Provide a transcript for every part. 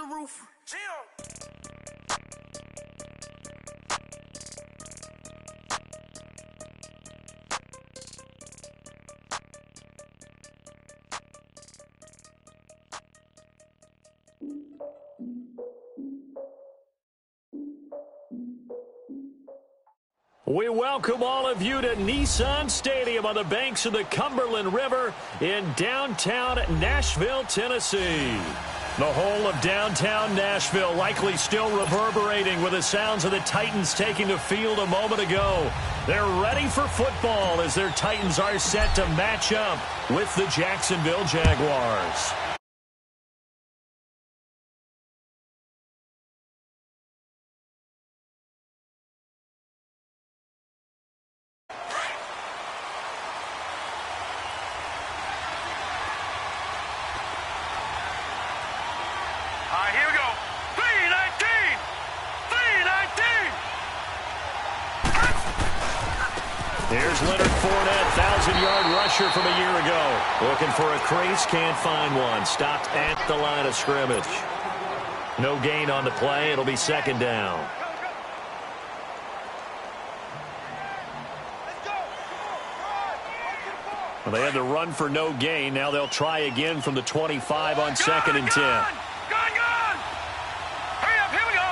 the roof. Jim. We welcome all of you to Nissan Stadium on the banks of the Cumberland River in downtown Nashville, Tennessee. The whole of downtown Nashville likely still reverberating with the sounds of the Titans taking the field a moment ago. They're ready for football as their Titans are set to match up with the Jacksonville Jaguars. Here we go. 319! 319! Here's Leonard Fournette, 1,000-yard rusher from a year ago. Looking for a crease, can't find one. Stopped at the line of scrimmage. No gain on the play. It'll be second down. Well, they had the run for no gain. Now they'll try again from the 25 on second and 10. Hurry up, here we go.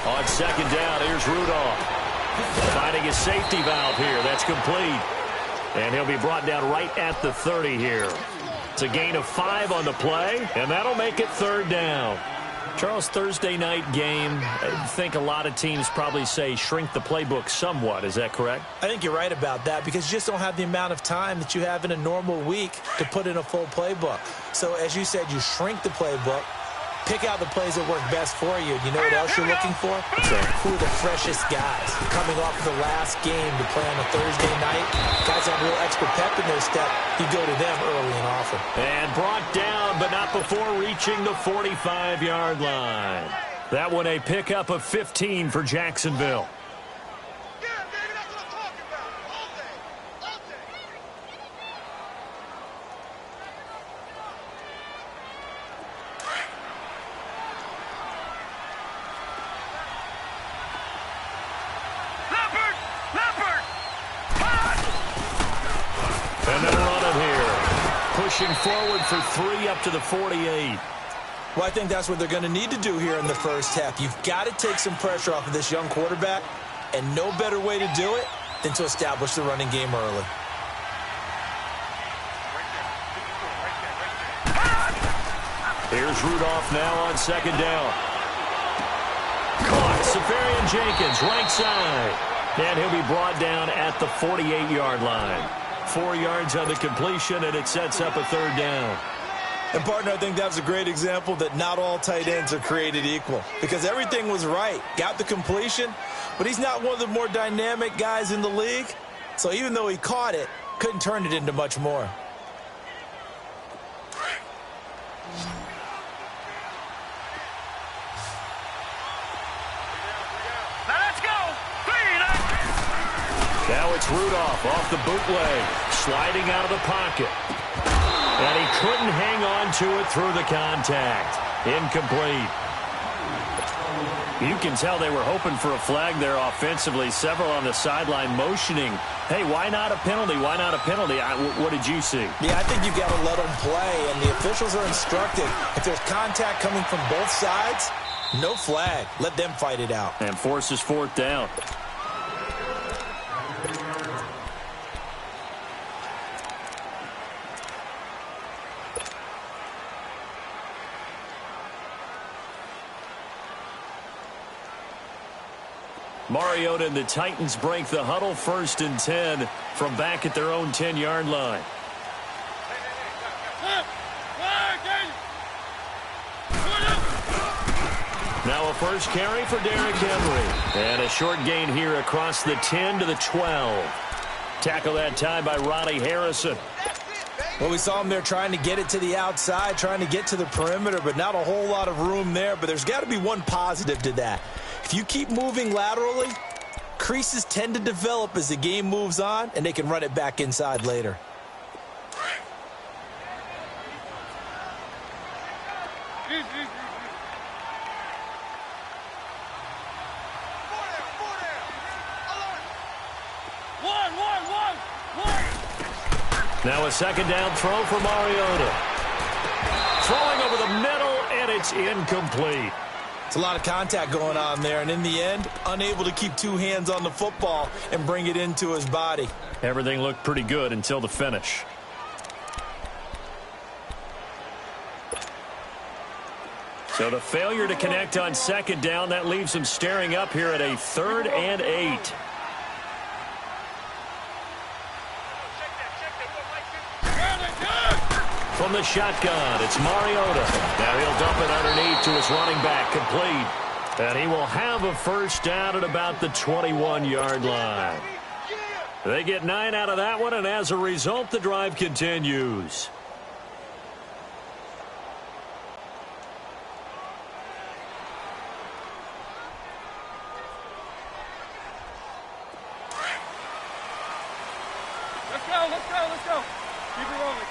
On second down, here's Rudolph. Finding his safety valve here. That's complete. And he'll be brought down right at the 30 here. It's a gain of 5 on the play, and that'll make it third down. Charles, Thursday night game, I think a lot of teams probably say shrink the playbook somewhat. Is that correct? I think you're right about that because you just don't have the amount of time that you have in a normal week to put in a full playbook. So, as you said, you shrink the playbook, pick out the plays that work best for you. You know what else you're looking for? Who are the freshest guys coming off the last game to play on a Thursday night? Guys have a little extra pep in their step. You go to them early and often. And brought down, but not before reaching the 45-yard line. That one a pickup of 15 for Jacksonville. And they'll run it here. Pushing forward for 3 up to the 48. Well, I think that's what they're going to need to do here in the first half. You've got to take some pressure off of this young quarterback, and no better way to do it than to establish the running game early. Here's Rudolph now on second down. Caught. Safarian Jenkins, right side. And he'll be brought down at the 48-yard line. 4 yards on the completion, and it sets up a third down. And, partner, I think that was a great example that not all tight ends are created equal because everything was right. Got the completion, but he's not one of the more dynamic guys in the league. So even though he caught it, couldn't turn it into much more. Now it's Rudolph off the bootleg, sliding out of the pocket. And he couldn't hang on to it through the contact. Incomplete. You can tell they were hoping for a flag there offensively. Several on the sideline motioning. Hey, why not a penalty? Why not a penalty? What did you see? Yeah, I think you've got to let them play, and the officials are instructed. If there's contact coming from both sides, no flag. Let them fight it out. And forces fourth down. Mariota and the Titans break the huddle, 1st and 10 from back at their own 10-yard line. Now a first carry for Derrick Henry. And a short gain here across the 10 to the 12. Tackle that time by Ronnie Harrison. Well, we saw him there trying to get it to the outside, trying to get to the perimeter, but not a whole lot of room there. But there's got to be one positive to that. If you keep moving laterally, creases tend to develop as the game moves on, and they can run it back inside later. Now a second down throw for Mariota. Throwing over the middle, and it's incomplete. It's a lot of contact going on there, and in the end, unable to keep two hands on the football and bring it into his body. Everything looked pretty good until the finish. So the failure to connect on second down, that leaves him staring up here at a 3rd and 8. From the shotgun, it's Mariota. Now he'll dump it underneath to his running back, complete. And he will have a first down at about the 21-yard line. They get 9 out of that one, and as a result, the drive continues. Let's go. Keep it rolling.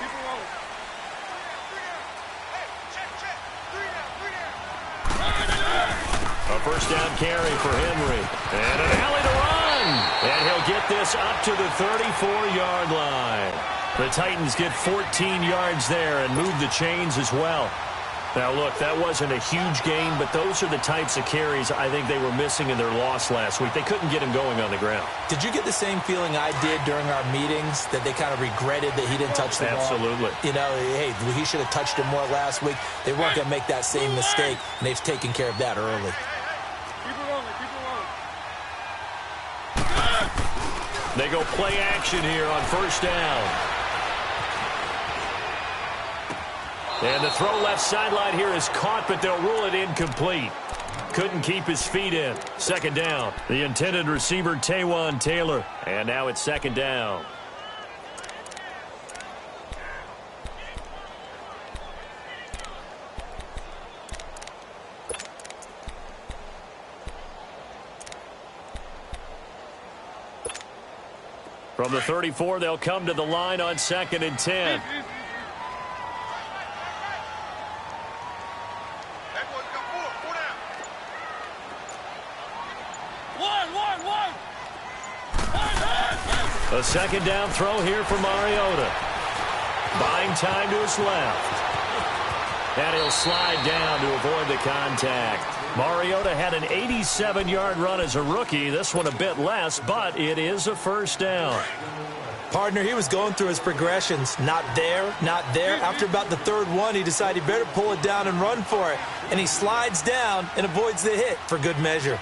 A first down carry for Henry. And an alley to run. And he'll get this up to the 34-yard line. The Titans get 14 yards there and move the chains as well. Now, look, that wasn't a huge gain, but those are the types of carries I think they were missing in their loss last week. They couldn't get him going on the ground. Did you get the same feeling I did during our meetings, that they kind of regretted that he didn't touch the ball? Absolutely. You know, hey, he should have touched it more last week. They weren't going to make that same mistake, and they've taken care of that early. Keep it rolling. They go play action here on first down. And the throw left sideline here is caught, but they'll rule it incomplete. Couldn't keep his feet in. Second down. The intended receiver, Taywan Taylor. And now it's second down. From the 34, they'll come to the line on 2nd and 10. A second down throw here for Mariota. Buying time to his left. And he'll slide down to avoid the contact. Mariota had an 87-yard run as a rookie. This one a bit less, but it is a first down. Partner, he was going through his progressions. Not there, not there. After about the third one, he decided he better pull it down and run for it. And he slides down and avoids the hit for good measure.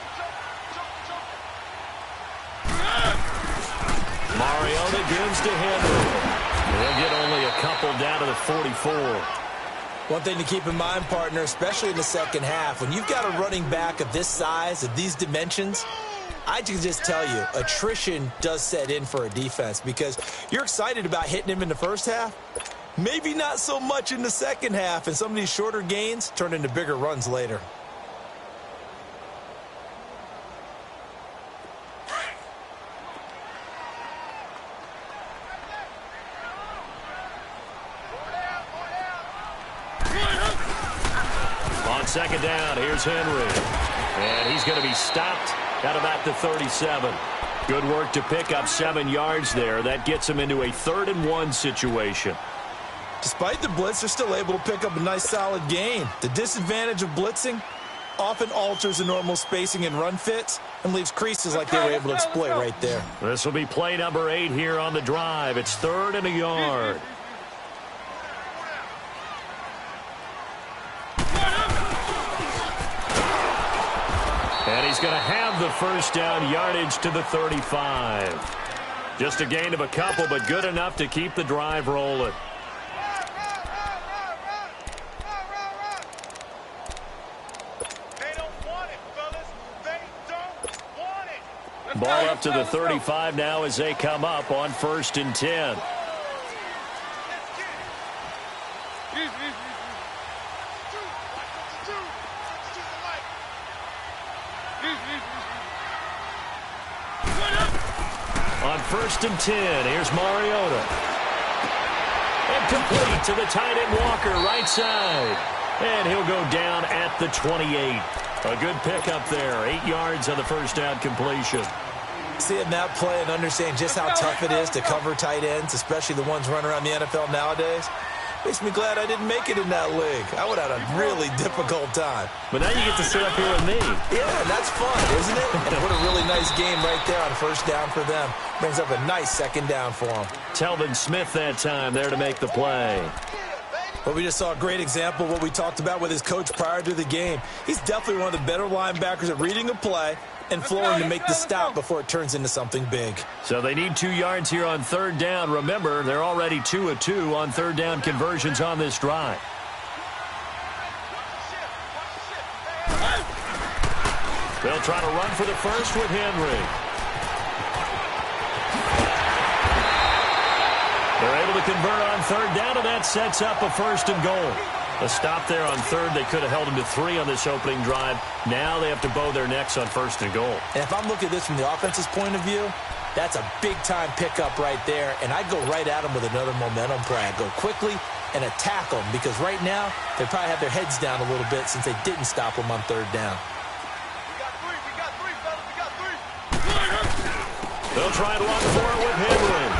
Mariota gives to Henry. They'll get only a couple down to the 44. One thing to keep in mind, partner, especially in the second half, when you've got a running back of this size, of these dimensions, I can just tell you, attrition does set in for a defense because you're excited about hitting him in the first half. Maybe not so much in the second half, and some of these shorter gains turn into bigger runs later. On second down, here's Henry. And he's going to be stopped at about the 37. Good work to pick up 7 yards there. That gets him into a 3rd and 1 situation. Despite the blitz, they're still able to pick up a nice solid gain. The disadvantage of blitzing often alters the normal spacing and run fits and leaves creases like they were able to exploit right there. This will be play number 8 here on the drive. It's 3rd and a yard. And he's going to have the first down, yardage to the 35. Just a gain of a couple, but good enough to keep the drive rolling. They don't want it, fellas. They don't want it. Ball up to the 35 now as they come up on 1st and 10. On 1st and 10, here's Mariota. And complete to the tight end Walker, right side. And he'll go down at the 28. A good pickup there. 8 yards on the first down completion. Seeing that play and understanding just how tough it is to cover tight ends, especially the ones running around the NFL nowadays, makes me glad I didn't make it in that league. I would have had a really difficult time. But now you get to sit up here with me. Yeah, and that's fun, isn't it? And what a really nice game right there on first down for them. Brings up a nice second down for them. Telvin Smith that time there to make the play. But we just saw a great example of what we talked about with his coach prior to the game. He's definitely one of the better linebackers at reading a play and flooring to make the stop before it turns into something big. So they need 2 yards here on third down. Remember, they're already 2 of 2 on third down conversions on this drive. They'll try to run for the first with Henry. They're able to convert on third down, and that sets up a first and goal. A stop there on third. They could have held him to 3 on this opening drive. Now they have to bow their necks on first and goal. And if I'm looking at this from the offense's point of view, that's a big-time pickup right there. And I'd go right at him with another momentum play. I'd go quickly and attack them because right now they probably have their heads down a little bit since they didn't stop them on third down. We got three, fellas. We got three. They'll try and run for it with Henry.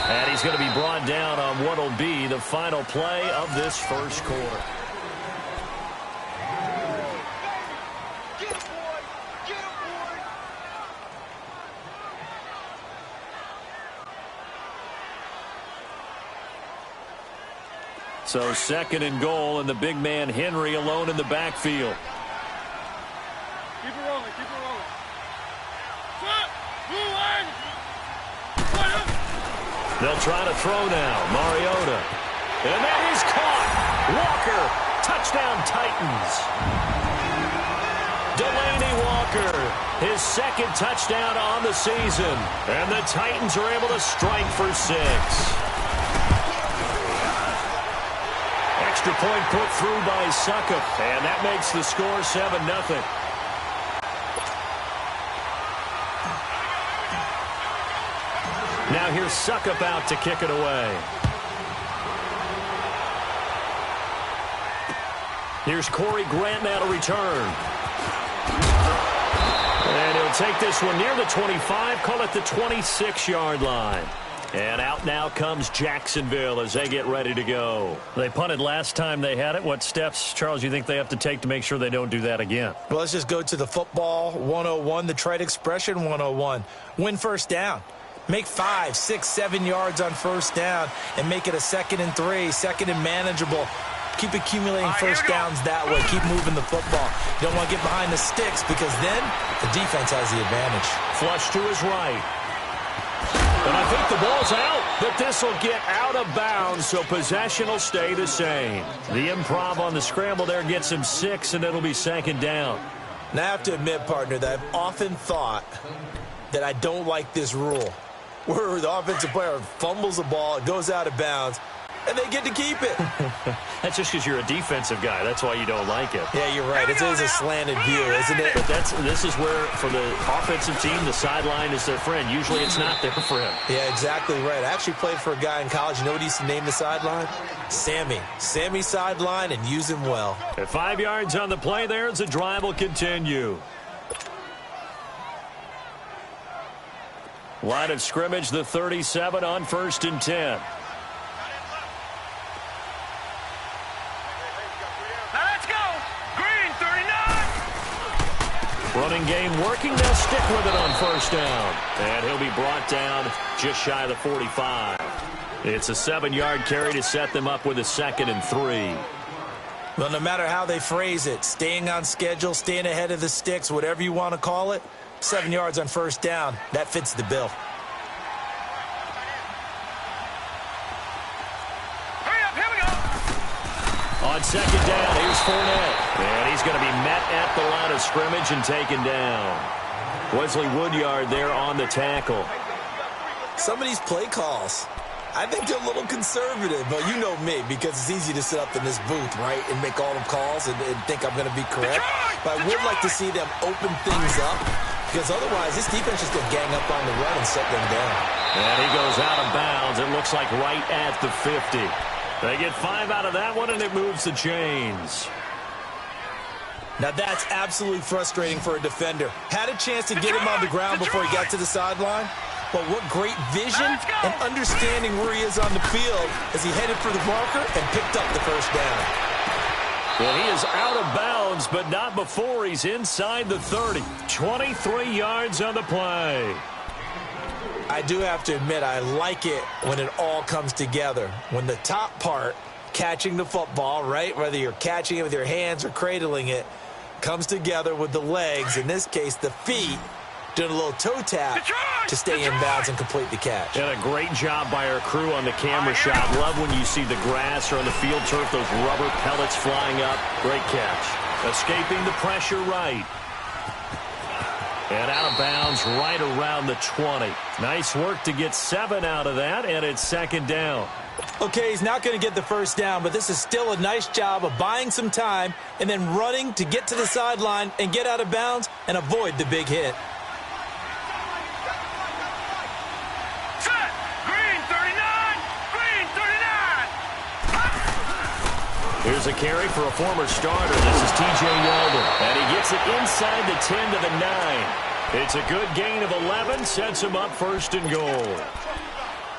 And he's going to be brought down on what will be the final play of this first quarter. Get him, boy. Get him, boy. So second and goal, and the big man Henry alone in the backfield. Keep it rolling. Keep it rolling. They'll try to throw now. Mariota. And that is caught. Walker. Touchdown Titans. Delaney Walker. His second touchdown on the season. And the Titans are able to strike for 6. Extra point put through by Succop. And that makes the score 7-0. Now here's Succop out to kick it away. Here's Corey Grant now to return. And he'll take this one near the 25, call it the 26-yard line. And out now comes Jacksonville as they get ready to go. They punted last time they had it. What steps, Charles, you think they have to take to make sure they don't do that again? Well, let's just go to the football 101, the trite expression 101. Win first down. Make 5, 6, 7 yards on first down and make it a 2nd and 3, 2nd and manageable. Keep accumulating first downs that way. Keep moving the football. You don't want to get behind the sticks because then the defense has the advantage. Flush to his right. And I think the ball's out, but this will get out of bounds, so possession will stay the same. The improv on the scramble there gets him 6, and it'll be 2nd down. Now I have to admit, partner, that I've often thought that I don't like this rule, where the offensive player fumbles the ball, it goes out of bounds, and they get to keep it. That's just because you're a defensive guy. That's why you don't like it. Yeah, you're right. It is a slanted view, isn't it? But this is where, for the offensive team, the sideline is their friend. Usually it's not there for him. Yeah, exactly right. I actually played for a guy in college. You know what he used to name the sideline? Sammy. Sammy sideline, and use him well. At 5 yards on the play there, the drive will continue. Line of scrimmage, the 37 on 1st and 10. Running game working. They'll stick with it on first down. And he'll be brought down just shy of the 45. It's a 7-yard carry to set them up with a 2nd and 3. Well, no matter how they phrase it, staying on schedule, staying ahead of the sticks, whatever you want to call it, 7 yards on first down, that fits the bill. On 2nd down, here's Fournette. And he's going to be met at the line of scrimmage and taken down. Wesley Woodyard there on the tackle. Some of these play calls, I think they're a little conservative, but you know me, because it's easy to sit up in this booth, right, and make all the calls and think I'm going to be correct. But I would like to see them open things up, because otherwise this defense is going to gang up on the run and set them down. And he goes out of bounds. It looks like right at the 50. They get 5 out of that one, and it moves the chains. Now that's absolutely frustrating for a defender. Had a chance to get him on the ground before he got to the sideline, but what great vision and understanding where he is on the field as he headed for the marker and picked up the first down. Well, he is out of bounds, but not before he's inside the 30. 23 yards on the play. I do have to admit, I like it when it all comes together. When the top part, catching the football, right, whether you're catching it with your hands or cradling it, comes together with the legs, in this case the feet, doing a little toe tap to stay in bounds and complete the catch. And a great job by our crew on the camera shot. Love when you see the grass or on the field turf, those rubber pellets flying up. Great catch. Escaping the pressure right. And out of bounds right around the 20. Nice work to get 7 out of that, and it's second down. Okay, he's not going to get the first down, but this is still a nice job of buying some time and then running to get to the sideline and get out of bounds and avoid the big hit. Set! Green 39! Green 39! Here's a carry for a former starter. This is T.J. Yeldon, and he gets it inside the 10 to the 9. It's a good gain of 11, sets him up first and goal.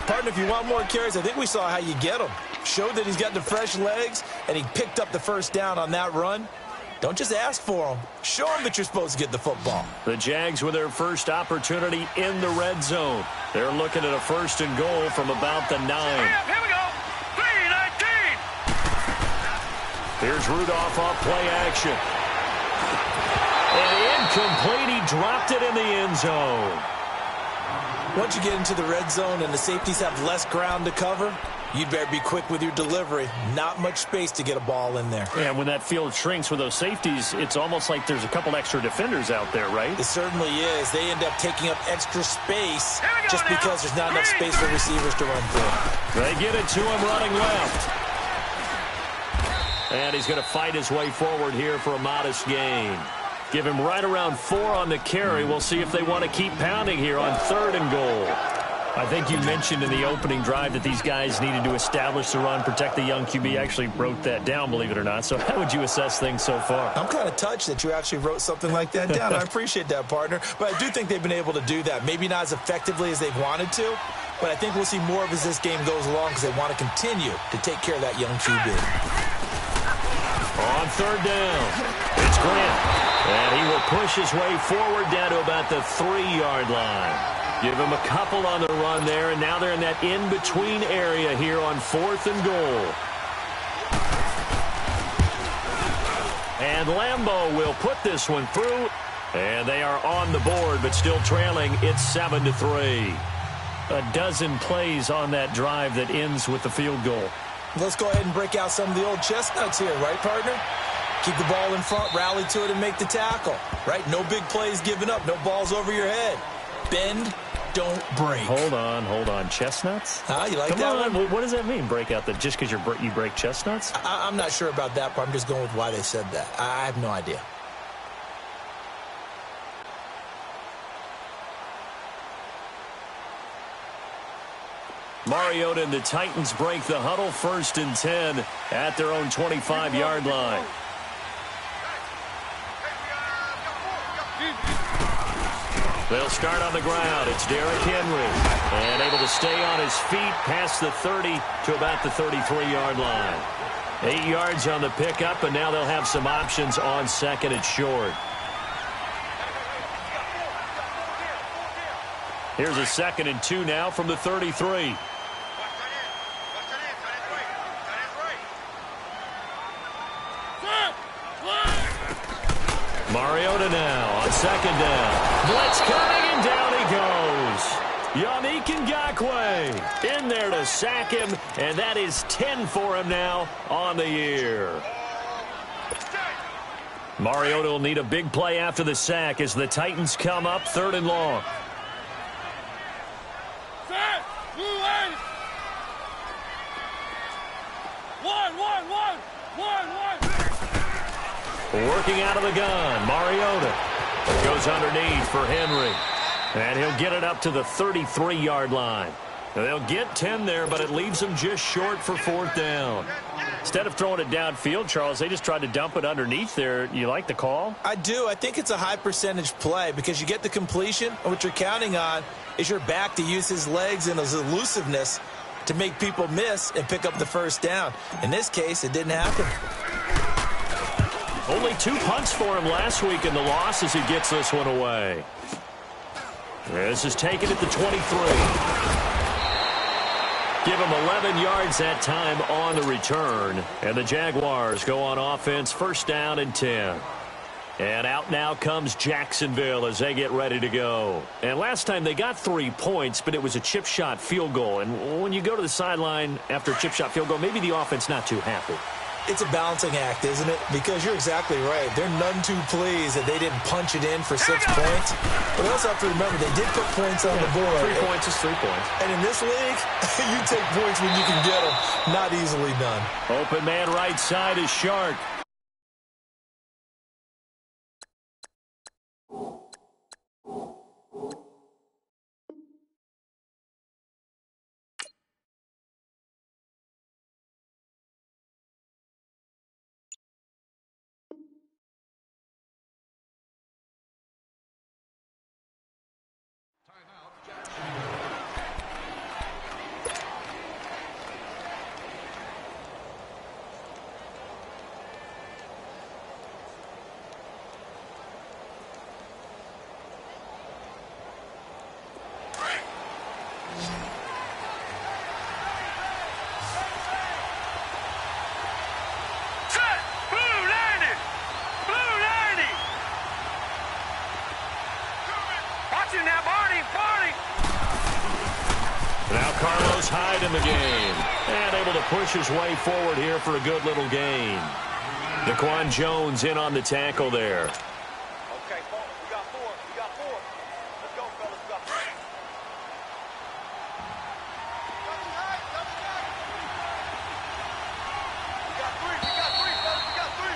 Partner, if you want more carries, I think we saw how you get them. Showed that he's got the fresh legs, and he picked up the first down on that run. Don't just ask for them. Show them that you're supposed to get the football. The Jags with their first opportunity in the red zone. They're looking at a first and goal from about the 9. Here we go! 3-19! Here's Rudolph off play action. And incomplete. He dropped it in the end zone. Once you get into the red zone and the safeties have less ground to cover, you'd better be quick with your delivery. Not much space to get a ball in there. And when that field shrinks with those safeties, it's almost like there's a couple extra defenders out there, right? It certainly is. They end up taking up extra space just because there's not enough space for receivers to run through. They get it to him running left. And he's going to fight his way forward here for a modest gain. Give him right around 4 on the carry. We'll see if they want to keep pounding here on 3rd and goal. I think you mentioned in the opening drive that these guys needed to establish the run, protect the young QB. Actually wrote that down, believe it or not. So how would you assess things so far? I'm kind of touched that you actually wrote something like that down. I appreciate that, partner. But I do think they've been able to do that. Maybe not as effectively as they've wanted to, but I think we'll see more of as this game goes along because they want to continue to take care of that young QB. On 3rd down, it's Grant. And he will push his way forward down to about the 3-yard line. Give him a couple on the run there, and now they're in that in-between area here on 4th and goal. And Lambeau will put this one through, and they are on the board, but still trailing. It's 7-3. A dozen plays on that drive that ends with the field goal. Let's go ahead and break out some of the old chestnuts here, right, partner? Keep the ball in front, rally to it, and make the tackle, right? No big plays given up, no balls over your head. Bend, don't break. Hold on. Chestnuts? You like Come that on. one? What does that mean, break out? Just because you break chestnuts? I'm not sure about that, but I'm just going with why they said that. I have no idea. Mariota and the Titans break the huddle, 1st and 10 at their own 25-yard line. They'll start on the ground. It's Derrick Henry. And able to stay on his feet past the 30 to about the 33-yard line. 8 yards on the pickup, and now they'll have some options on 2nd and short. Here's a 2nd and 2 now from the 33. Mariota now on 2nd down. Blitz coming, and down he goes. Yannick Ngakoue in there to sack him, and that is 10 for him now on the year. Mariota will need a big play after the sack as the Titans come up 3rd and long. Working out of the gun, Mariota goes underneath for Henry. And he'll get it up to the 33-yard line. They'll get 10 there, but it leaves them just short for 4th down. Instead of throwing it downfield, Charles, they just tried to dump it underneath there. You like the call? I do. I think it's a high percentage play because you get the completion, and what you're counting on is your back to use his legs and his elusiveness to make people miss and pick up the 1st down. In this case, it didn't happen. Only 2 punts for him last week in the loss as he gets this one away. This is taken at the 23. Give him 11 yards that time on the return. And the Jaguars go on offense, 1st down and 10. And out now comes Jacksonville as they get ready to go. And last time they got 3 points, but it was a chip shot field goal. And when you go to the sideline after a chip shot field goal, maybe the offense not too happy. It's a balancing act, isn't it? Because you're exactly right. They're none too pleased that they didn't punch it in for 6 points. But we also have to remember they did put points on the board. 3 points is 3 points. And in this league, you take points when you can get them. Not easily done. Open man right side is Shark. Now Carlos Hyde in the game. And able to push his way forward here for a good little gain. Daquan Jones in on the tackle there. Okay, we got 4. We got 4. Let's go, fellas. We got 3. We got 3. We got 3, fellas. We got 3.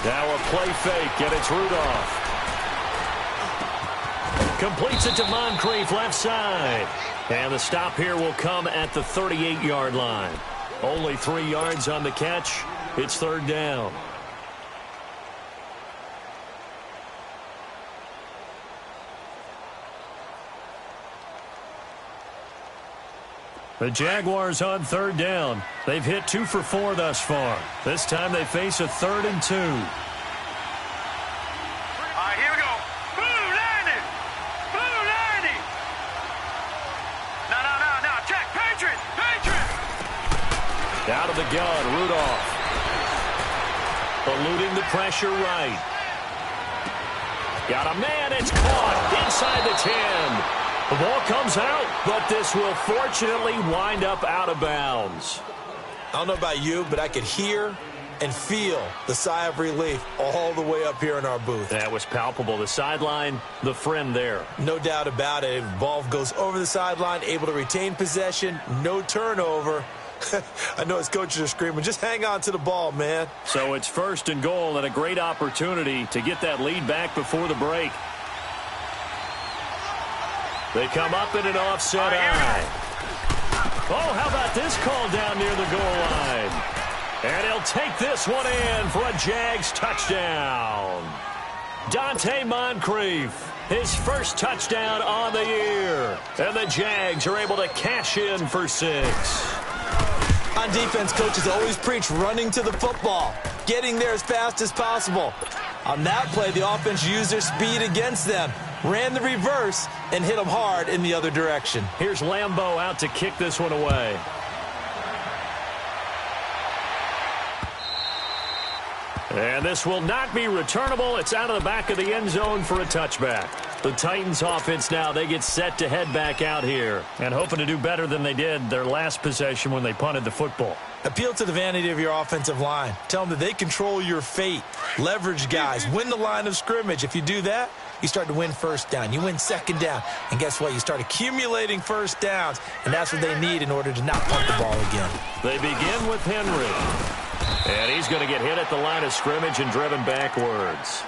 Now a play fake, and it's Rudolph. Completes it to Moncrief left side. And the stop here will come at the 38-yard line. Only 3 yards on the catch. It's 3rd down. The Jaguars on 3rd down. They've hit 2 for 4 thus far. This time they face a 3rd and 2. All right, here we go. Blue 90. Blue 90. No. Check. Patriot. Out of the gun, Rudolph. Eluding the pressure right. Got a man. It's caught inside the 10. The ball comes out, but this will fortunately wind up out of bounds. I don't know about you, but I could hear and feel the sigh of relief all the way up here in our booth. That was palpable. The sideline, the friend there. No doubt about it. Ball goes over the sideline, able to retain possession, no turnover. I know his coaches are screaming, just hang on to the ball, man. So it's 1st and goal and a great opportunity to get that lead back before the break. They come up in an offset eye. Oh, how about this call down near the goal line? And he'll take this one in for a Jags touchdown. Dante Moncrief, his first touchdown on the year. And the Jags are able to cash in for 6. On defense, coaches always preach running to the football, getting there as fast as possible. On that play, the offense used their speed against them, ran the reverse, and hit them hard in the other direction. Here's Lambeau out to kick this one away. And this will not be returnable. It's out of the back of the end zone for a touchback. The Titans offense now, they get set to head back out here and hoping to do better than they did their last possession when they punted the football. Appeal to the vanity of your offensive line. Tell them that they control your fate. Leverage guys. Win the line of scrimmage. If you do that, you start to win first down. You win second down. And guess what? You start accumulating first downs. And that's what they need in order to not punt the ball again. They begin with Henry. And he's going to get hit at the line of scrimmage and driven backwards.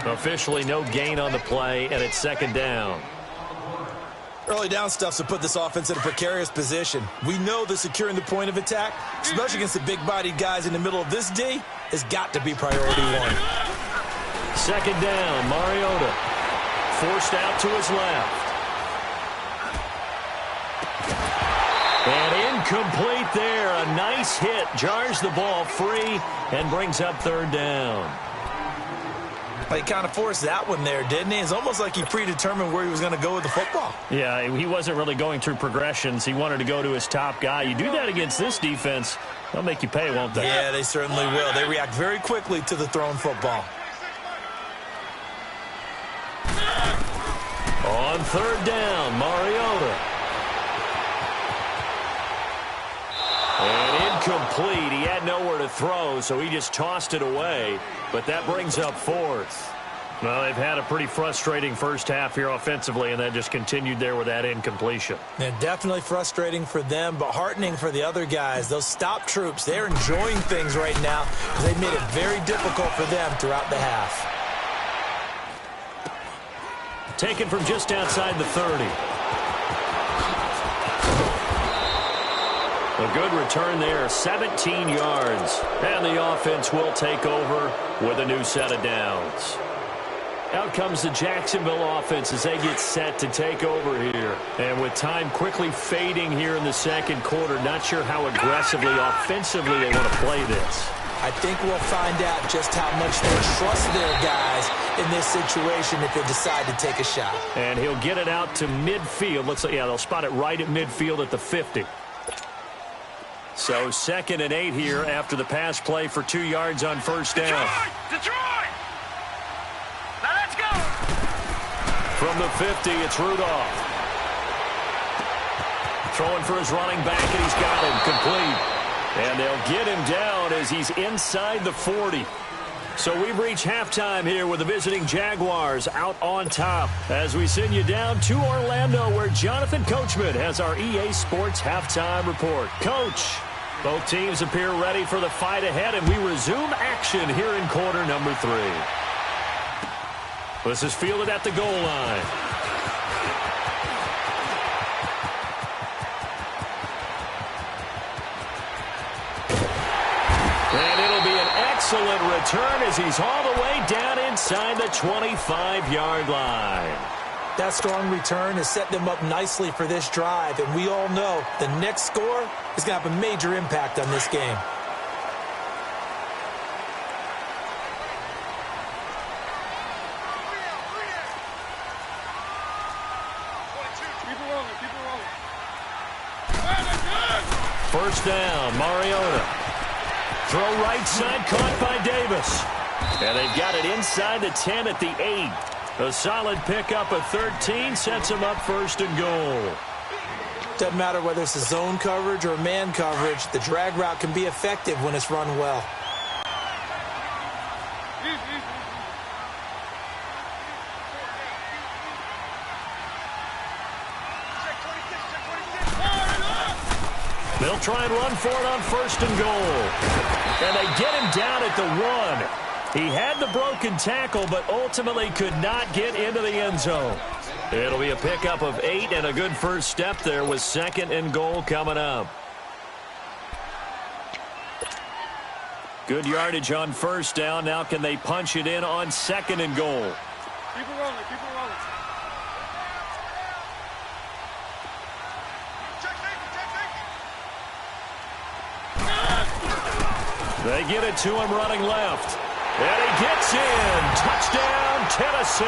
Officially no gain on the play, and it's second down. Early down stuff's to put this offense in a precarious position. We know that securing the point of attack, especially against the big-bodied guys in the middle of this D, has got to be priority one. Second down, Mariota. Forced out to his left. And incomplete there. A nice hit. Jars the ball free and brings up third down. He kind of forced that one there, didn't he? It's almost like he predetermined where he was going to go with the football. Yeah, he wasn't really going through progressions. He wanted to go to his top guy. You do that against this defense, they'll make you pay, won't they? Yeah, they certainly will. They react very quickly to the thrown football. On third down, Mariota. And incomplete. He had nowhere to throw, so he just tossed it away. But that brings up fourth. Well, they've had a pretty frustrating first half here offensively, and then just continued there with that incompletion. Yeah, definitely frustrating for them, but heartening for the other guys. Those stop troops, they're enjoying things right now because they've made it very difficult for them throughout the half. Taken from just outside the 30. A good return there, 17 yards. And the offense will take over with a new set of downs. Out comes the Jacksonville offense as they get set to take over here. And with time quickly fading here in the second quarter, not sure how aggressively, offensively they want to play this. I think we'll find out just how much they trust their guys in this situation if they decide to take a shot. And he'll get it out to midfield. Looks like, yeah, they'll spot it right at midfield at the 50. So 2nd and 8 here after the pass play for 2 yards on first down. Detroit! Now let's go! From the 50, it's Rudolph. Throwing for his running back, and he's got him complete. And they'll get him down as he's inside the 40. So we've reached halftime here with the visiting Jaguars out on top as we send you down to Orlando where Jonathan Coachman has our EA Sports halftime report. Coach, both teams appear ready for the fight ahead, and we resume action here in quarter number 3. This is fielded at the goal line. And it'll be an excellent return as he's all the way down inside the 25-yard line. That strong return has set them up nicely for this drive, and we all know the next score is going to have a major impact on this game. First down, Mariota. Throw right side, caught by Davis. And they've got it inside the 10 at the 8. A solid pickup of 13 sets them up first and goal. Doesn't matter whether it's a zone coverage or man coverage, the drag route can be effective when it's run well. They'll try and run for it on first and goal. And they get him down at the 1. He had the broken tackle, but ultimately could not get into the end zone. It'll be a pickup of 8 and a good first step there with 2nd and goal coming up. Good yardage on first down. Now can they punch it in on 2nd and goal? Keep it rolling, keep it rolling. They get it to him running left. And he gets in. Touchdown, Tennessee.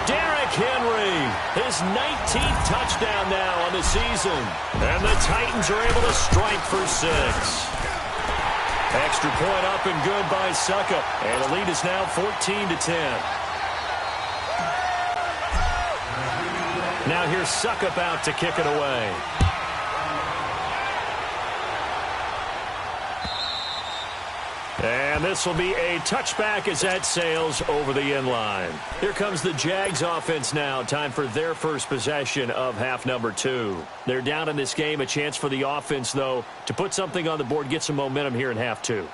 Derrick Henry, his 19th touchdown now on the season. And the Titans are able to strike for 6. Extra point up and good by Suckup. And the lead is now 14-10. Now here's Suckup out to kick it away. And this will be a touchback as that sails over the end line. Here comes the Jags offense now. Time for their first possession of half number 2. They're down in this game. A chance for the offense, though, to put something on the board, get some momentum here in half 2.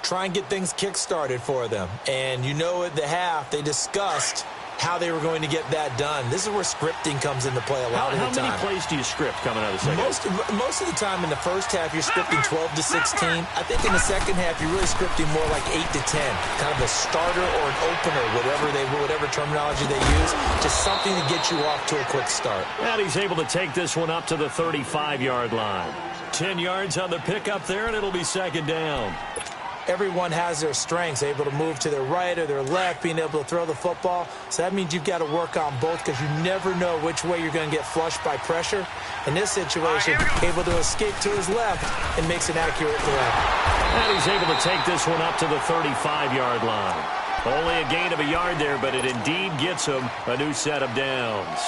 Try and get things kick-started for them. And you know at the half, they discussed how they were going to get that done. This is where scripting comes into play a lot of the time. How many plays do you script coming out of the second? Most of the time in the first half, you're scripting 12 to 16. I think in the second half, you're really scripting more like 8 to 10. Kind of a starter or an opener, whatever terminology they use. Just something to get you off to a quick start. And he's able to take this one up to the 35-yard line. 10 yards on the pickup there, and it'll be second down. Everyone has their strengths, able to move to their right or their left, being able to throw the football. So that means you've got to work on both because you never know which way you're going to get flushed by pressure. In this situation, able to escape to his left and makes an accurate throw. And he's able to take this one up to the 35-yard line. Only a gain of a yard there, but it indeed gets him a new set of downs.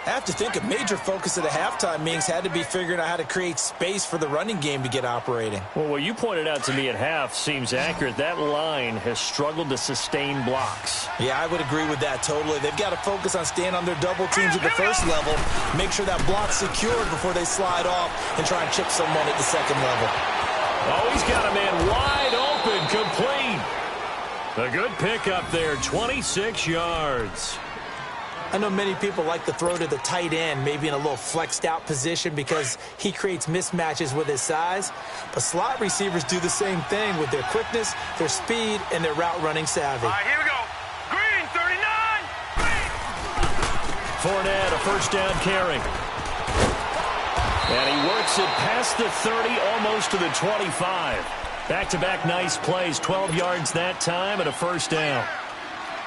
I have to think a major focus of the halftime meetings had to be figuring out how to create space for the running game to get operating. Well, what you pointed out to me at half seems accurate. That line has struggled to sustain blocks. Yeah, I would agree with that totally. They've got to focus on staying on their double teams at the first level, make sure that block's secured before they slide off and try and chip someone at the second level. Oh, he's got a man wide open, complete. A good pickup there, 26 yards. I know many people like to throw to the tight end, maybe in a little flexed out position because he creates mismatches with his size. But slot receivers do the same thing with their quickness, their speed, and their route running savvy. All right, here we go. Green, 39. Green. Fournette, a first down carry. And he works it past the 30, almost to the 25. Back-to-back nice plays, 12 yards that time and a first down.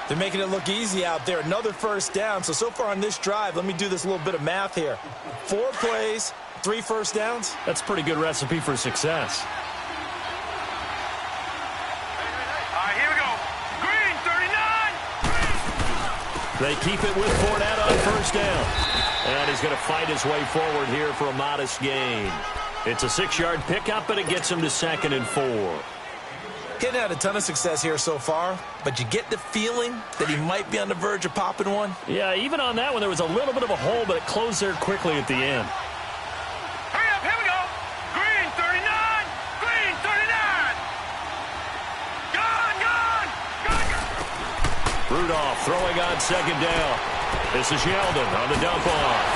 They're making it look easy out there. Another first down. So far on this drive, let me do this little bit of math here. 4 plays, 3 first downs. That's a pretty good recipe for success. All right, here we go. Green, 39. Green. They keep it with Fournette on first down. And he's going to fight his way forward here for a modest gain. It's a 6-yard pickup, but it gets him to 2nd and 4. Getting had a ton of success here so far, but you get the feeling that he might be on the verge of popping one. Yeah, even on that one, there was a little bit of a hole, but it closed there quickly at the end. Hurry up, here we go. Green, 39. Green, 39. Gone. Rudolph throwing on second down. This is Yeldon on the dump off.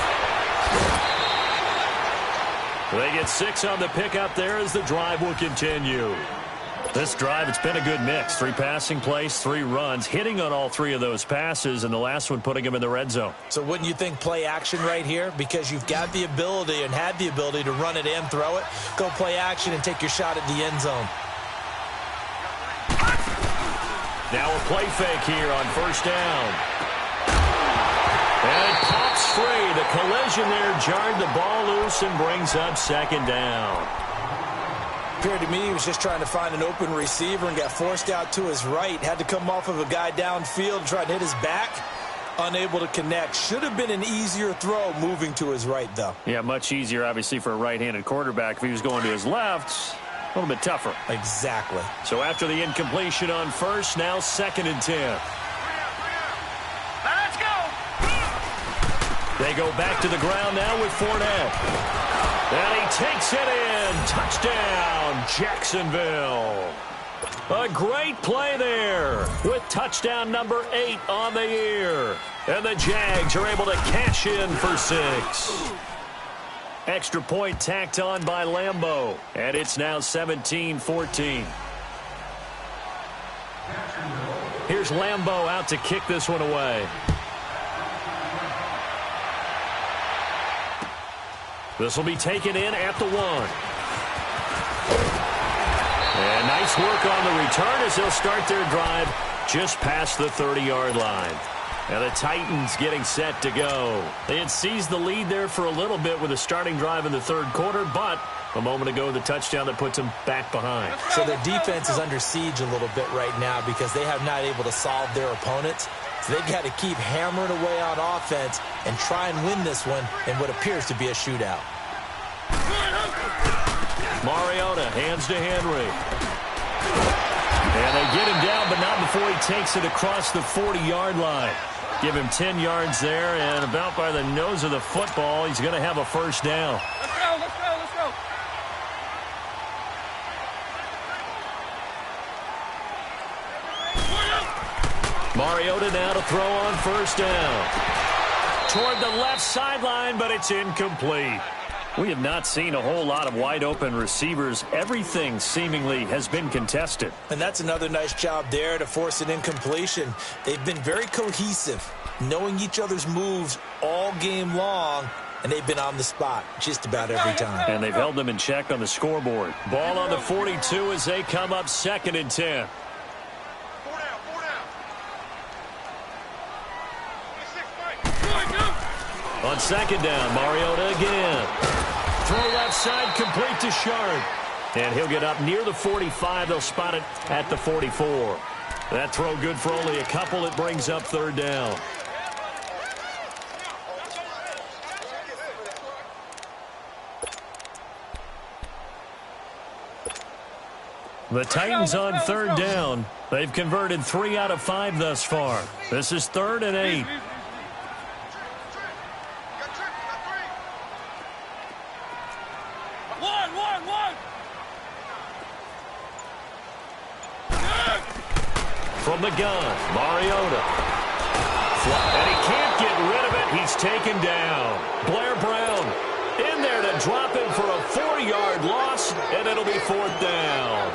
They get 6 on the pickup there as the drive will continue. This drive, it's been a good mix. 3 passing plays, 3 runs, hitting on all 3 of those passes, and the last one putting him in the red zone. So wouldn't you think play action right here? Because you've got the ability and had the ability to run it and throw it. Go play action and take your shot at the end zone. Now a play fake here on first down. And it pops free. The collision there jarred the ball loose and brings up second down. Appeared to me he was just trying to find an open receiver and got forced out to his right. Had to come off of a guy downfield, try to hit his back. Unable to connect. Should have been an easier throw moving to his right, though. Yeah, much easier, obviously, for a right-handed quarterback. If he was going to his left, a little bit tougher. Exactly. So after the incompletion on first, now 2nd and 10. Let's go. They go back to the ground now with Fournette. And he takes it in. Touchdown, Jacksonville. A great play there with touchdown number 8 on the year. And the Jags are able to cash in for 6. Extra point tacked on by Lambeau. And it's now 17-14. Here's Lambeau out to kick this one away. This will be taken in at the 1. And nice work on the return as they'll start their drive just past the 30-yard line. And the Titans getting set to go. They had seized the lead there for a little bit with a starting drive in the 3rd quarter, but a moment ago the touchdown that puts them back behind. So their defense is under siege a little bit right now because they have not able to solve their opponents. They've got to keep hammering away on offense and try and win this one in what appears to be a shootout. Mariota hands to Henry. And they get him down, but not before he takes it across the 40-yard line. Give him 10 yards there, and about by the nose of the football, he's going to have a first down. Let's go, let's go, let's go. Mariota now to throw on first down. Toward the left sideline, but it's incomplete. We have not seen a whole lot of wide-open receivers. Everything seemingly has been contested. And that's another nice job there to force an incompletion. They've been very cohesive, knowing each other's moves all game long, and they've been on the spot just about every time. And they've held them in check on the scoreboard. Ball on the 42 as they come up 2nd and 10. On 2nd down, Mariota again. Throw left side, complete to Sharp. And he'll get up near the 45. They'll spot it at the 44. That throw good for only a couple. It brings up 3rd down. The Titans on 3rd down. They've converted 3 out of 5 thus far. This is 3rd and 8. From the gun, Mariota. And he can't get rid of it. He's taken down. Blair Brown in there to drop him for a 40-yard loss, and it'll be 4th down.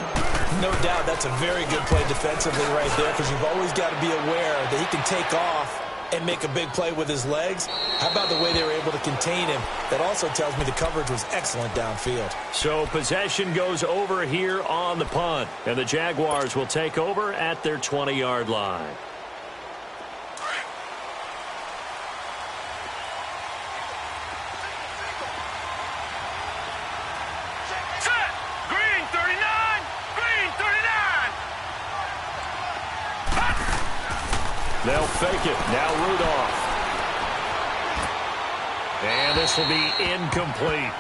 No doubt that's a very good play defensively right there, because you've always got to be aware that he can take off and make a big play with his legs. How about the way they were able to contain him? That also tells me the coverage was excellent downfield. So possession goes over here on the punt, and the Jaguars will take over at their 20-yard line. They'll fake it. Now Rudolph. And this will be incomplete.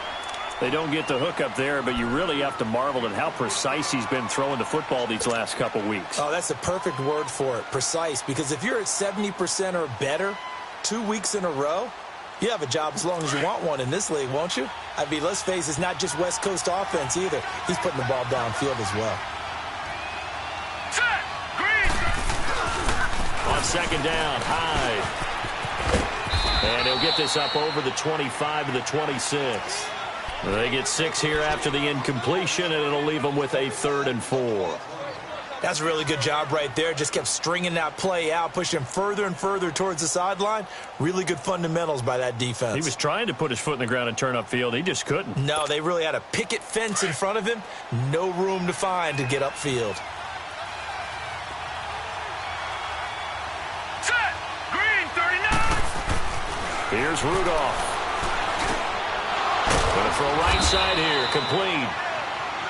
They don't get the hook up there, but you really have to marvel at how precise he's been throwing the football these last couple weeks. Oh, that's the perfect word for it, precise, because if you're at 70% or better 2 weeks in a row, you have a job as long as you want one in this league, won't you? I mean, let's face it, it's not just West Coast offense either. He's putting the ball downfield as well. On 2nd down, Hyde. And he'll get this up over the 25 to the 26. They get 6 here after the incompletion, and it'll leave them with a 3rd and 4. That's a really good job right there. Just kept stringing that play out, pushing him further and further towards the sideline. Really good fundamentals by that defense. He was trying to put his foot in the ground and turn upfield. He just couldn't. No, they really had a picket fence in front of him. No room to find to get upfield. Here's Rudolph. Going to throw right side here, complete.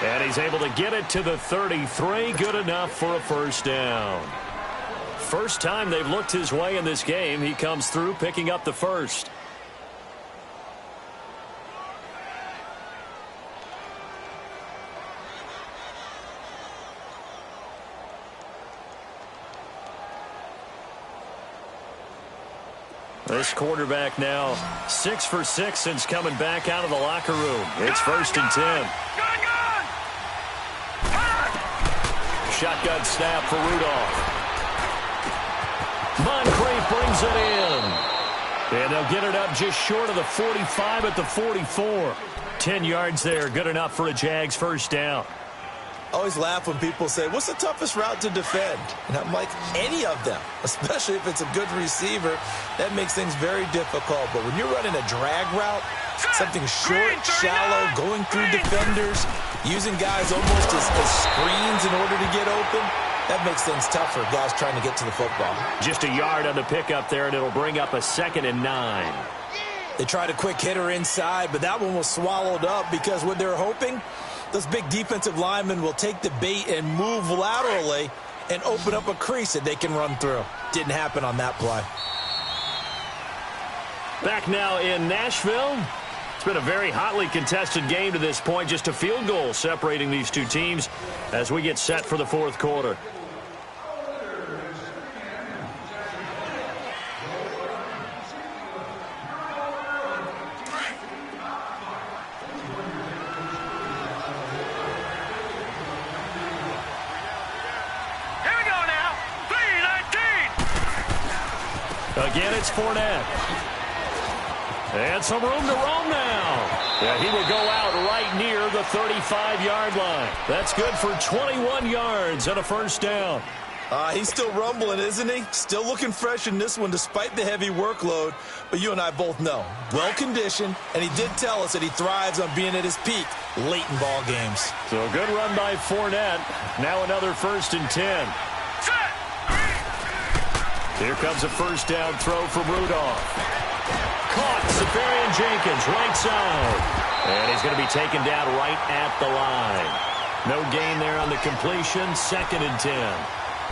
And he's able to get it to the 33, good enough for a first down. First time they've looked his way in this game. He comes through picking up the first. This quarterback now 6 for 6 since coming back out of the locker room. It's 1st and 10. Shotgun snap for Rudolph. Moncrief brings it in. And they'll get it up just short of the 45 at the 44. 10 yards there, good enough for a Jags first down. I always laugh when people say, what's the toughest route to defend? And I'm like, any of them, especially if it's a good receiver. That makes things very difficult. But when you're running a drag route, something short, shallow, going through defenders, using guys almost as screens in order to get open, that makes things tough for guys trying to get to the football. Just a yard on the pickup there, and it'll bring up a 2nd and 9. They tried a quick hitter inside, but that one was swallowed up because what they're hoping, those big defensive linemen will take the bait and move laterally and open up a crease that they can run through. Didn't happen on that play. Back now in Nashville. It's been a very hotly contested game to this point. Just a field goal separating these two teams as we get set for the fourth quarter. Again, it's Fournette. And some room to roam now. Yeah, he will go out right near the 35-yard line. That's good for 21 yards and a first down. He's still rumbling, isn't he? Still looking fresh in this one despite the heavy workload. But you and I both know, well-conditioned, and he did tell us that he thrives on being at his peak late in ball games. So a good run by Fournette. Now another 1st and 10. Here comes a first down throw from Rudolph. Caught, Safarian Jenkins, right side. And he's going to be taken down right at the line. No gain there on the completion, 2nd and 10.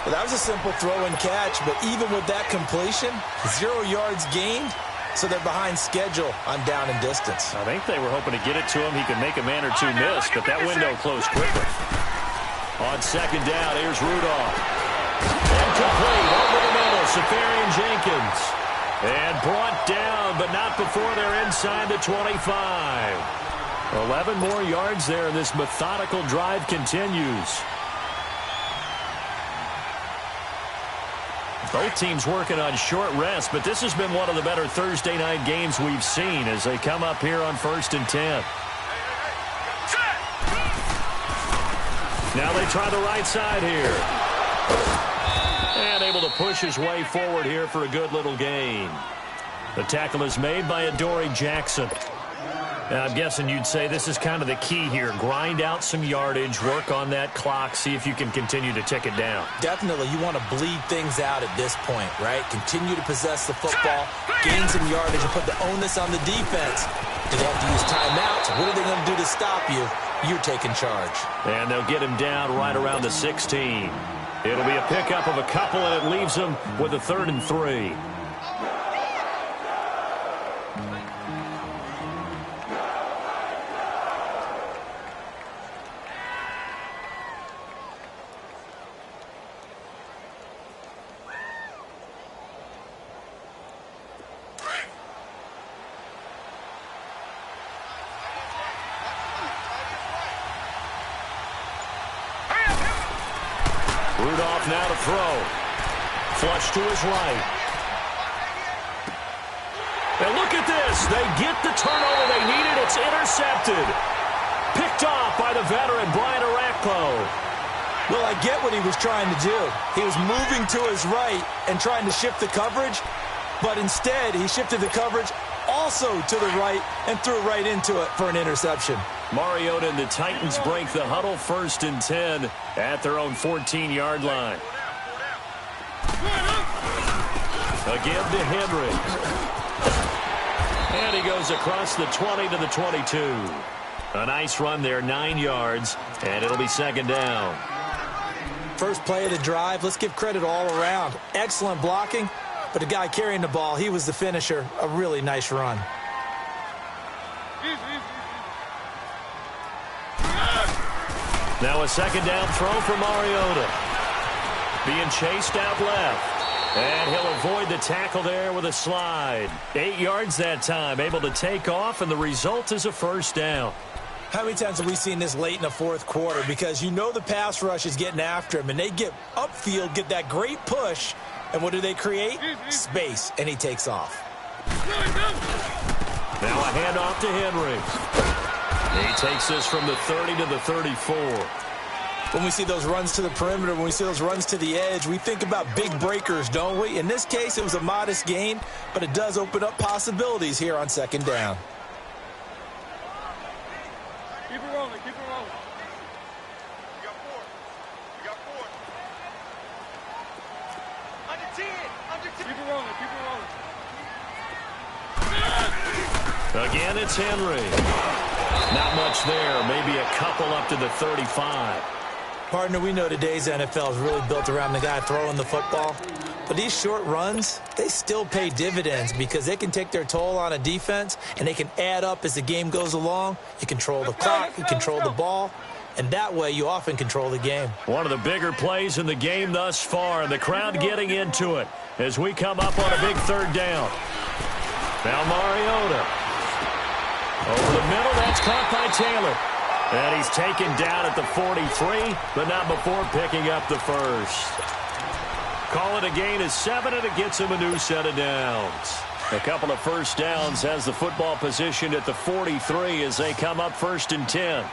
Well, that was a simple throw and catch, but even with that completion, 0 yards gained, so they're behind schedule on down and distance. I think they were hoping to get it to him. He could make a man or two miss, but that window closed quickly. On 2nd down, here's Rudolph. Incomplete, over the middle, Safarian Jenkins. And brought down, but not before they're inside the 25. 11 more yards there, and this methodical drive continues. Both teams working on short rest, but this has been one of the better Thursday night games we've seen as they come up here on 1st and 10. Now they try the right side here. And able to push his way forward here for a good little gain. The tackle is made by Adoree Jackson. Now, I'm guessing you'd say this is kind of the key here. Grind out some yardage, work on that clock, see if you can continue to tick it down. Definitely, you want to bleed things out at this point, right? Continue to possess the football, gain some yardage, and put the onus on the defense. Do they have to use timeouts? What are they going to do to stop you? You're taking charge. And they'll get him down right around the 16. It'll be a pickup of a couple, and it leaves them with a 3rd and 3. Rudolph now to throw. Flush to his right. And look at this. They get the turnover they needed. It's intercepted. Picked off by the veteran, Brian Orakpo. Well, I get what he was trying to do. He was moving to his right and trying to shift the coverage, but instead he shifted the coverage also to the right and threw right into it for an interception. Mariota and the Titans break the huddle, 1st and 10 at their own 14-yard line. A give to Henry. And he goes across the 20 to the 22. A nice run there, 9 yards, and it'll be 2nd down. First play of the drive, let's give credit all around. Excellent blocking, but the guy carrying the ball, he was the finisher. A really nice run. Now a 2nd down throw for Mariota. Being chased out left. And he'll avoid the tackle there with a slide. 8 yards that time, able to take off, and the result is a 1st down. How many times have we seen this late in the 4th quarter? Because you know the pass rush is getting after him, and they get upfield, get that great push, and what do they create? Space, and he takes off. Now a handoff to Henry. He takes this from the 30 to the 34. When we see those runs to the perimeter, when we see those runs to the edge, we think about big breakers, don't we? In this case, it was a modest gain, but it does open up possibilities here on 2nd down. Keep it rolling, keep it rolling. You got 4. You got 4. Under 10, under 10. Keep it rolling, keep it rolling. Again, it's Henry. Not much there, maybe a couple up to the 35. Partner, we know today's NFL is really built around the guy throwing the football. But these short runs, they still pay dividends because they can take their toll on a defense, and they can add up as the game goes along. You control the clock, you control the ball, and that way you often control the game. One of the bigger plays in the game thus far, and the crowd getting into it as we come up on a big third down. Now Mariota. Over the middle, that's caught by Taylor. And he's taken down at the 43, but not before picking up the first. Call it a gain of 7, and it gets him a new set of downs. A couple of first downs has the football positioned at the 43 as they come up 1st and 10.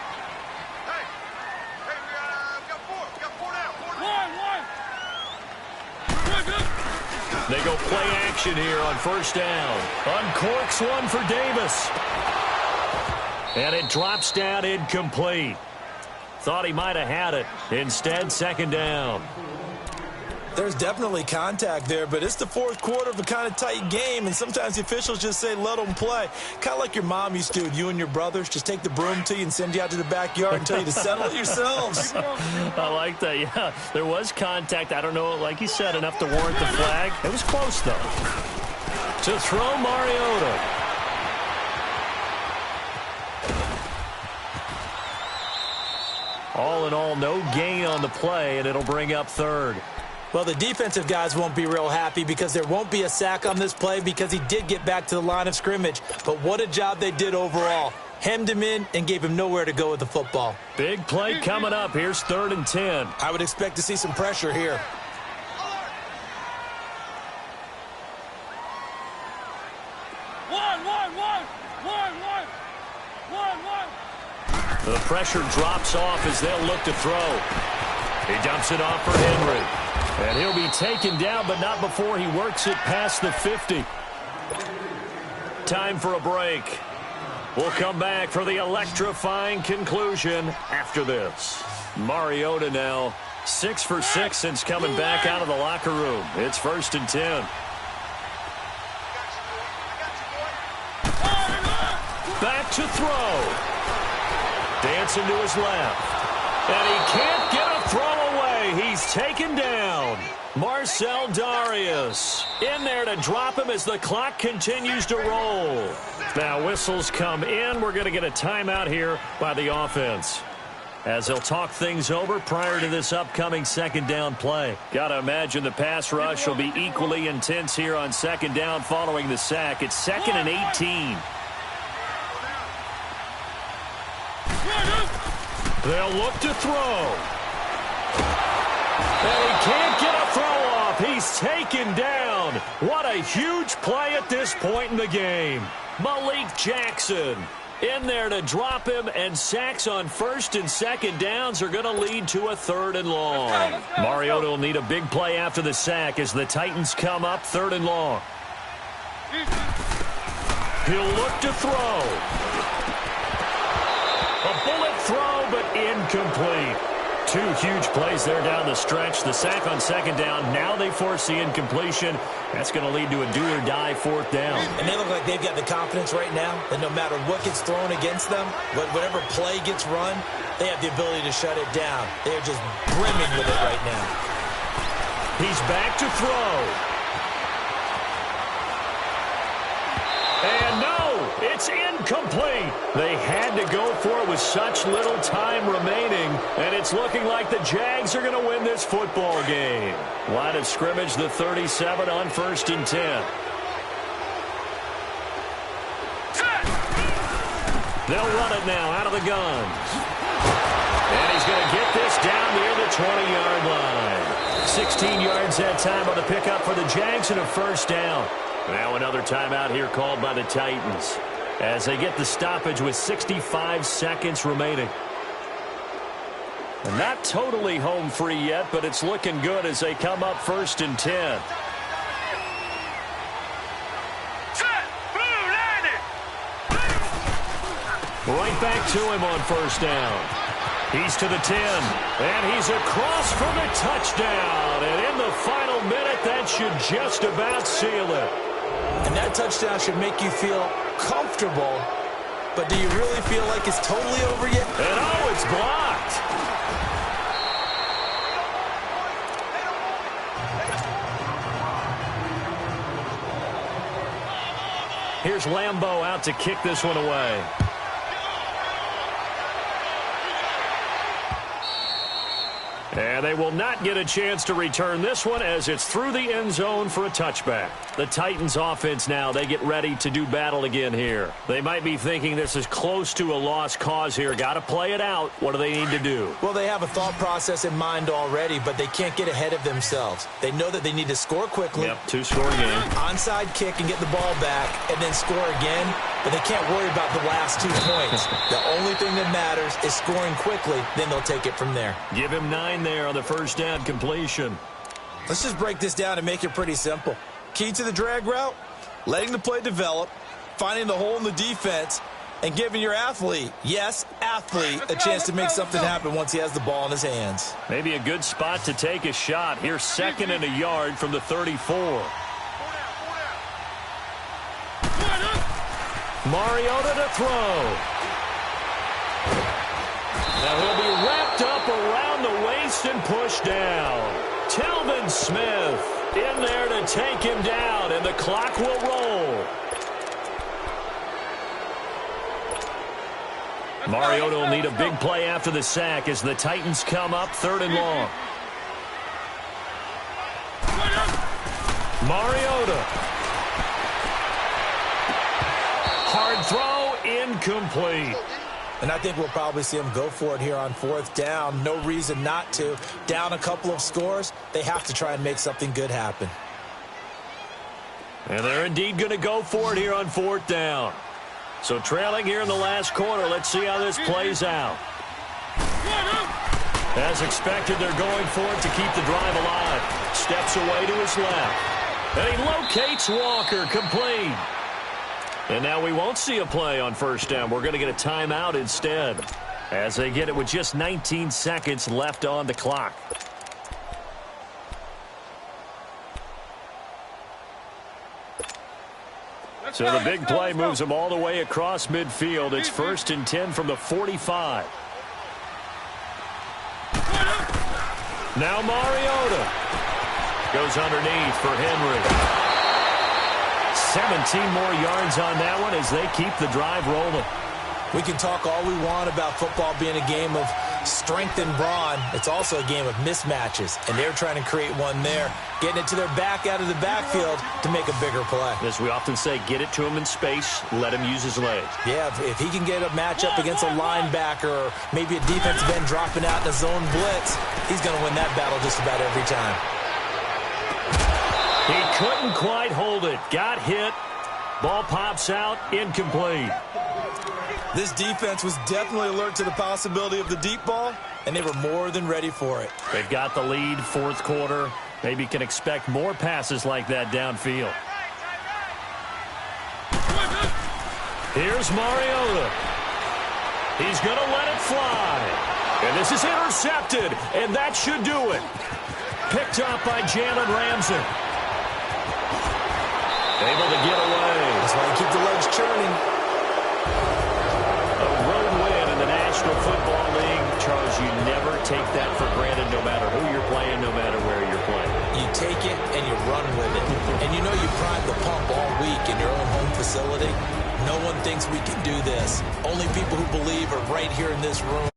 They go play action here on 1st down. Uncorks one for Davis. And it drops down incomplete. Thought he might have had it. Instead, 2nd down. There's definitely contact there, but it's the 4th quarter of a kind of tight game, and sometimes the officials just say, let them play. Kind of like your mom used to do with you and your brothers. Just take the broom to you and send you out to the backyard and tell you to settle it yourselves. I like that, yeah. There was contact. I don't know, like you said, enough to warrant the flag. It was close, though. To throw Mariota. All in all, no gain on the play, and it'll bring up 3rd. Well, the defensive guys won't be real happy because there won't be a sack on this play because he did get back to the line of scrimmage. But what a job they did overall. Hemmed him in and gave him nowhere to go with the football. Big play coming up. Here's 3rd and 10. I would expect to see some pressure here. The pressure drops off as they'll look to throw. He dumps it off for Henry. And he'll be taken down, but not before he works it past the 50. Time for a break. We'll come back for the electrifying conclusion after this. Mariota now 6 for 6 since coming back out of the locker room. It's 1st and 10. Back to throw. Dancing to his left. And he can't get a throw away. He's taken down. Marcel Darius in there to drop him as the clock continues to roll. Now whistles come in. We're going to get a timeout here by the offense, as they'll talk things over prior to this upcoming 2nd down play. Got to imagine the pass rush will be equally intense here on 2nd down following the sack. It's 2nd and 18. They'll look to throw. And he can't get a throw off. He's taken down. What a huge play at this point in the game. Malik Jackson in there to drop him, and sacks on 1st and 2nd downs are going to lead to a 3rd and long. Mariota will need a big play after the sack as the Titans come up 3rd and long. He'll look to throw. A bullet throw, but incomplete. 2 huge plays there down the stretch. The sack on 2nd down. Now they force the incompletion. That's going to lead to a do-or-die 4th down. And they look like they've got the confidence right now that no matter what gets thrown against them, whatever play gets run, they have the ability to shut it down. They're just brimming with it right now. He's back to throw. And no, it's incomplete. They had to go for it with such little time remaining, and it's looking like the Jags are going to win this football game. Line of scrimmage, the 37 on 1st and 10. They'll run it now out of the guns. And he's going to get this down near the 20-yard line. 16 yards that time on the pickup for the Jags and a 1st down. Now another timeout here called by the Titans as they get the stoppage with 65 seconds remaining. And not totally home free yet, but it's looking good as they come up 1st and 10. Right back to him on 1st down. He's to the 10, and he's across for the touchdown. And in the final minute, that should just about seal it. And that touchdown should make you feel comfortable, but do you really feel like it's totally over yet? And oh, it's blocked. here's Lambeau out to kick this one away. And they will not get a chance to return this one as it's through the end zone for a touchback. The Titans offense now, they get ready to do battle again here. They might be thinking this is close to a lost cause here. Got to play it out. What do they need to do? Well, they have a thought process in mind already, but they can't get ahead of themselves. They know that they need to score quickly. Yep, two-score game. Onside kick and get the ball back and then score again. But they can't worry about the last 2 points. The only thing that matters is scoring quickly. Then they'll take it from there. Give him 9 there on the first down completion. Let's just break this down and make it pretty simple. Key to the drag route, letting the play develop, finding the hole in the defense, and giving your athlete, yes, athlete, a chance to make something happen once he has the ball in his hands. Maybe a good spot to take a shot. Here's 2nd and a yard from the 34. Mariota to throw. Now he'll be wrapped up around the waist and pushed down. Telvin Smith in there to take him down, and the clock will roll. Mariota will need a big play after the sack as the Titans come up 3rd and long. Mariota. Hard throw, incomplete. And I think we'll probably see him go for it here on 4th down. No reason not to. Down a couple of scores, they have to try and make something good happen. And they're indeed going to go for it here on 4th down. So trailing here in the last quarter, let's see how this plays out. As expected, they're going for it to keep the drive alive. Steps away to his left. And he locates Walker, complete. And now we won't see a play on 1st down. We're going to get a timeout instead as they get it with just 19 seconds left on the clock. So the big play moves them all the way across midfield. It's 1st and 10 from the 45. Now Mariota goes underneath for Henry. 17 more yards on that one as they keep the drive rolling. We can talk all we want about football being a game of strength and brawn. It's also a game of mismatches, and they're trying to create one there, getting it to their back out of the backfield to make a bigger play. As we often say, get it to him in space, let him use his legs. Yeah, if he can get a matchup against a linebacker or maybe a defensive end dropping out in a zone blitz, he's going to win that battle just about every time. He couldn't quite hold it. Got hit. Ball pops out. Incomplete. This defense was definitely alert to the possibility of the deep ball, and they were more than ready for it. They've got the lead, 4th quarter. Maybe can expect more passes like that downfield. Here's Mariota. He's going to let it fly. And this is intercepted, and that should do it. Picked up by Jalen Ramsey. Able to get away. That's why you keep the legs churning. A road win in the National Football League. Charles, you never take that for granted no matter who you're playing, no matter where you're playing. You take it and you run with it. And you know you prime the pump all week in your own home facility. No one thinks we can do this. Only people who believe are right here in this room.